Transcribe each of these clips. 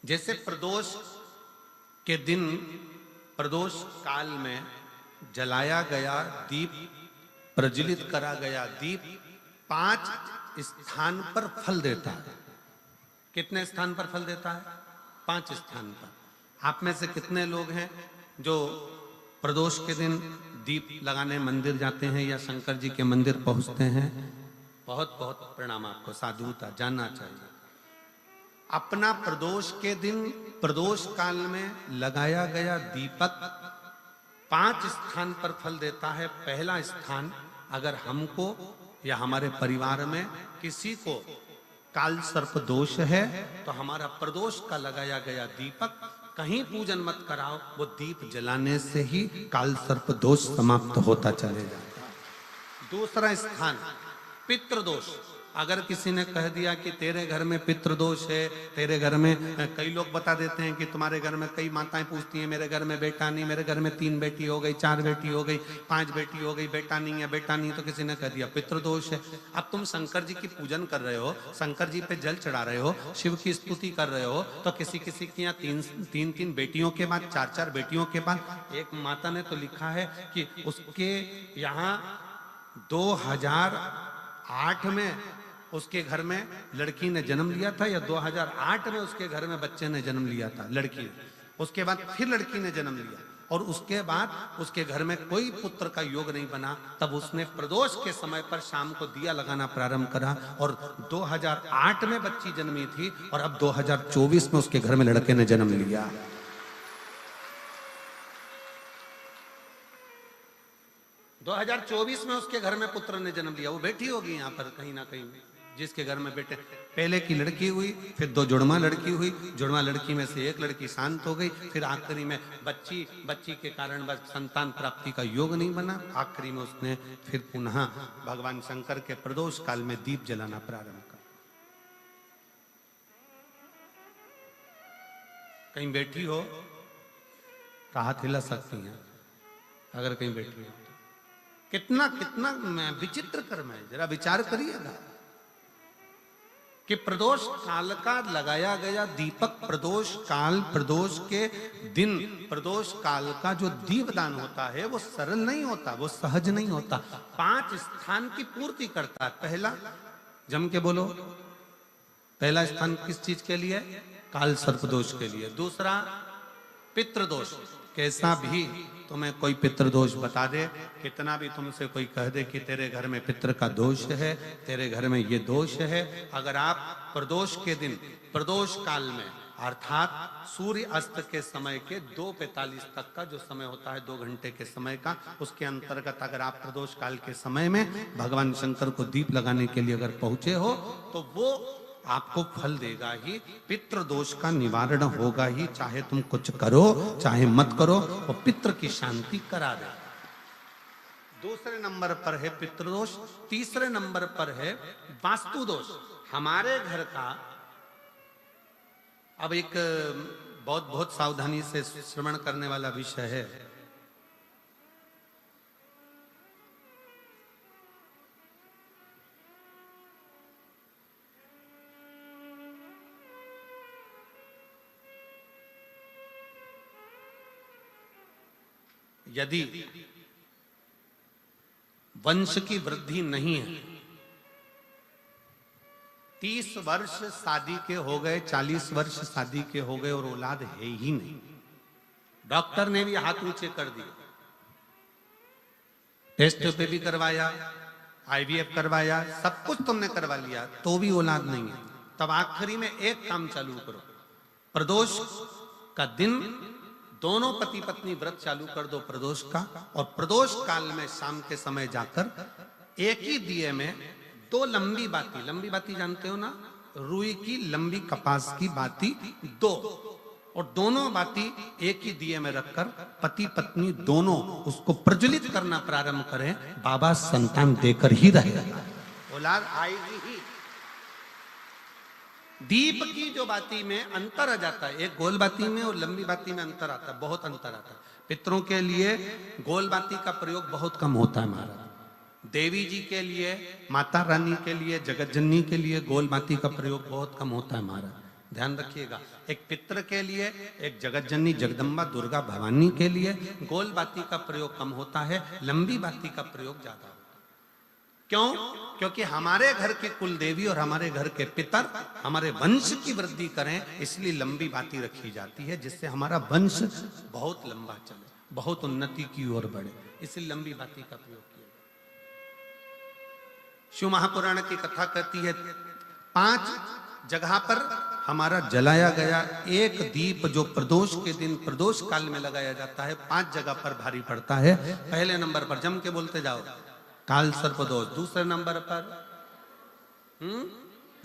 जैसे प्रदोष के दिन प्रदोष काल में जलाया गया दीप, प्रज्वलित करा गया दीप 5 स्थान पर फल देता है। कितने स्थान पर फल देता है? 5 स्थान पर। आप में से कितने लोग हैं जो प्रदोष के दिन दीप लगाने मंदिर जाते हैं या शंकर जी के मंदिर पहुंचते हैं? बहुत बहुत प्रणाम आपको, साधुता जानना चाहिए। अपना प्रदोष के दिन प्रदोष काल में लगाया गया दीपक 5 स्थान पर फल देता है। पहला स्थान, अगर हमको या हमारे परिवार में किसी को काल सर्प दोष है तो हमारा प्रदोष का लगाया गया दीपक कहीं पूजन मत कराओ, वो दीप जलाने से ही काल सर्प दोष समाप्त होता चले जाता है। दूसरा स्थान, पितृदोष। अगर किसी ने कह दिया कि तेरे घर में पितृदोष है, तेरे घर में, कई लोग बता देते हैं कि तुम्हारे घर में, कई माताएं पूछती हैं मेरे घर में बेटा नहीं, मेरे घर में 3 बेटी हो गई, 4 बेटी हो गई, 5 बेटी हो गई, बेटा नहीं है, बेटा नहीं, तो किसी ने कह दिया पितृदोष है। अब तुम शंकर जी की पूजन कर रहे हो, शंकर जी पे जल चढ़ा रहे हो, शिव की स्तुति कर रहे हो, तो किसी किसी की यहाँ 3 बेटियों के बाद, 4 बेटियों के बाद, एक माता ने तो लिखा है कि उसके यहाँ 2008 में उसके घर में लड़की ने जन्म लिया था, या 2008 में उसके घर में बच्चे ने जन्म लिया था, लड़की ने। उसके बाद फिर लड़की ने जन्म लिया और उसके बाद उसके घर में कोई पुत्र का योग नहीं बना। तब उसने प्रदोष के समय पर शाम को दिया लगाना प्रारंभ करा और 2008 में बच्ची जन्मी थी और अब 2024 में उसके घर में लड़के ने जन्म लिया। दो 2024 में उसके घर में पुत्र ने जन्म लिया। वो बेटी होगी यहाँ पर कहीं ना कहीं, जिसके घर में बेटे। पहले की लड़की हुई, फिर 2 जुड़वा लड़की हुई, जुड़वा लड़की में से एक लड़की शांत हो गई, फिर आखिरी में बच्ची के कारण बस संतान प्राप्ति का योग नहीं बना। आखिरी में उसने फिर पुनः भगवान शंकर के प्रदोष काल में दीप जलाना प्रारंभ कर। कहीं बैठी हो तो हाथ हिला सकती हैं, अगर कहीं बैठी हो। कितना कितना विचित्र कर्म है, जरा विचार करिएगा कि प्रदोष काल का लगाया गया दीपक, प्रदोष काल, प्रदोष के दिन, प्रदोष काल का जो दीपदान होता है वो सरल नहीं होता, वो सहज नहीं होता। 5 स्थान की पूर्ति करता है। पहला, जम के बोलो, पहला स्थान किस चीज के लिए? काल सर्पदोष के लिए। दूसरा, पितृदोष। कैसा भी तुम्हें कोई पितृदोष बता दे, कितना भी तुमसे कोई कह दे कि तेरे घर में पितृ का दोष है, तेरे घर में ये दोष है, अगर आप प्रदोष के दिन, प्रदोष काल में, अर्थात सूर्य अस्त के समय के 2:45 तक का जो समय होता है, 2 घंटे के समय का, उसके अंतर्गत अगर आप प्रदोष काल के समय में भगवान शंकर को दीप लगाने के लिए अगर पहुंचे हो तो वो आपको फल देगा ही, पितृदोष का निवारण होगा ही। चाहे तुम कुछ करो चाहे मत करो, वो पितृ की शांति करा दे। दूसरे नंबर पर है पितृदोष। तीसरे नंबर पर है वास्तु दोष। हमारे घर का, अब एक बहुत सावधानी से श्रवण करने वाला विषय है। यदि वंश की वृद्धि नहीं है, 30 वर्ष शादी के हो गए, 40 वर्ष शादी के हो गए और औलाद है ही नहीं, डॉक्टर ने भी हाथ ऊंचे कर दिए, टेस्ट पे भी करवाया, IVF करवाया, सब कुछ तुमने करवा लिया, तो भी औलाद नहीं है, तब आखिरी में एक काम चालू करो। प्रदोष का दिन दोनों पति पत्नी व्रत चालू कर दो प्रदोष का, और प्रदोष काल में शाम के समय जाकर एक ही दिए में 2 लंबी बाती जानते हो ना, रुई की लंबी कपास की बाती 2, और दोनों बाती एक ही दिए में रखकर पति पत्नी दोनों उसको प्रज्वलित करना प्रारंभ करें। बाबा संतान देकर ही रहेगा, औलाद आएगी ही। दीप की जो बाती में अंतर आ जाता है, एक गोल बाती में और लंबी बाती में अंतर आता है, बहुत अंतर आता है। पितरों के लिए गोल बाती का प्रयोग बहुत कम होता है महाराज। देवी जी के लिए, माता रानी के लिए, जगत जननी के लिए गोल बाती का प्रयोग बहुत कम होता है महाराज। ध्यान रखिएगा। एक पितृ के लिए, एक जगत जननी जगदम्बा दुर्गा भवानी के लिए गोल बाती का प्रयोग कम होता है, लंबी बाती का प्रयोग ज्यादा होता है। क्यों? क्योंकि हमारे घर की कुल देवी और हमारे घर के पितर हमारे वंश की वृद्धि करें, इसलिए लंबी बाती रखी जाती है, जिससे हमारा वंश बहुत लंबा चले, बहुत उन्नति की ओर बढ़े, इसलिए लंबी बाती का प्रयोग किया। शिव महापुराण की कथा कहती है 5 जगह पर हमारा जलाया गया एक दीप जो प्रदोष के दिन प्रदोष काल में लगाया जाता है, 5 जगह पर भारी पड़ता है। पहले नंबर पर जम के बोलते जाओ, काल सर्प दोष। दूसरे नंबर पर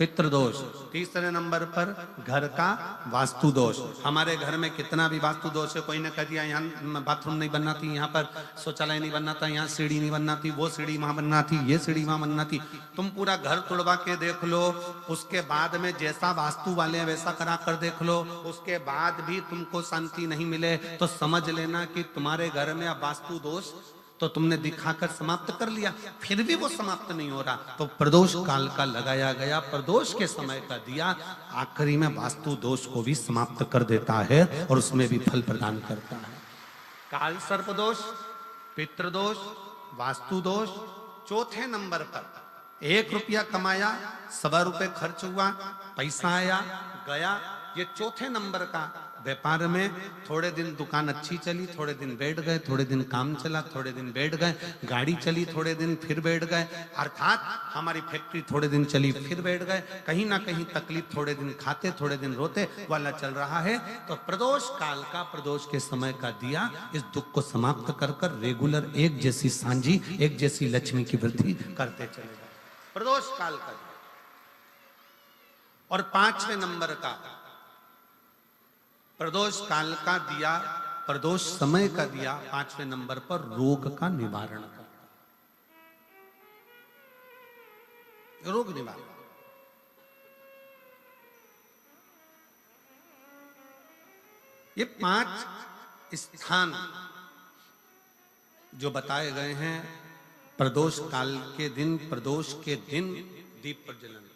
पितृ दोष। तीसरे नंबर पर घर का वास्तु दोष। हमारे घर में कितना भी वास्तु दोष है, कोई ने कह दिया यहाँ बाथरूम नहीं बनना थी, यहाँ पर शौचालय नहीं बनना था, यहाँ सीढ़ी नहीं बनना थी, वो सीढ़ी वहां बनना थी, ये सीढ़ी वहां बनना थी। तुम पूरा घर तुड़वा के देख लो, उसके बाद में जैसा वास्तु वाले हैं वैसा करा कर देख लो, उसके बाद भी तुमको शांति नहीं मिले तो समझ लेना कि तुम्हारे घर में अब वास्तु दोष तो तुमने दिखाकर समाप्त कर लिया, फिर भी वो समाप्त नहीं हो रहा, तो प्रदोष काल का लगाया गया प्रदोष के समय का दिया आखिरी में वास्तु दोष को भी समाप्त कर देता है और उसमें भी फल प्रदान करता है। काल सर्प दोष, पितृदोष, वास्तु दोष। चौथे नंबर पर 1 रुपया कमाया, 1.25 रुपये खर्च हुआ, पैसा आया गया। ये चौथे नंबर का व्यापार में थोड़े दिन दुकान अच्छी चली, थोड़े दिन बैठ गए, थोड़े दिन काम चला, थोड़े दिन बैठ गए, गाड़ी चली थोड़े दिन फिर बैठ गए, अर्थात हमारी फैक्ट्री थोड़े दिन चली फिर बैठ गए, कहीं ना कहीं तकलीफ, थोड़े दिन खाते थोड़े दिन रोते वाला चल रहा है। तो प्रदोष काल का, प्रदोष के समय का दिया इस दुख को समाप्त कर कर रेगुलर एक जैसी सांझी, एक जैसी लक्ष्मी की वृद्धि करते चले गए। प्रदोष काल का दिया। और 5वें नंबर का प्रदोष काल का दिया, प्रदोष समय का दिया 5वें नंबर पर रोग का निवारण करता, रोग निवारण। ये 5 स्थान जो बताए गए हैं प्रदोष काल के दिन, प्रदोष के दिन दीप प्रज्वलन।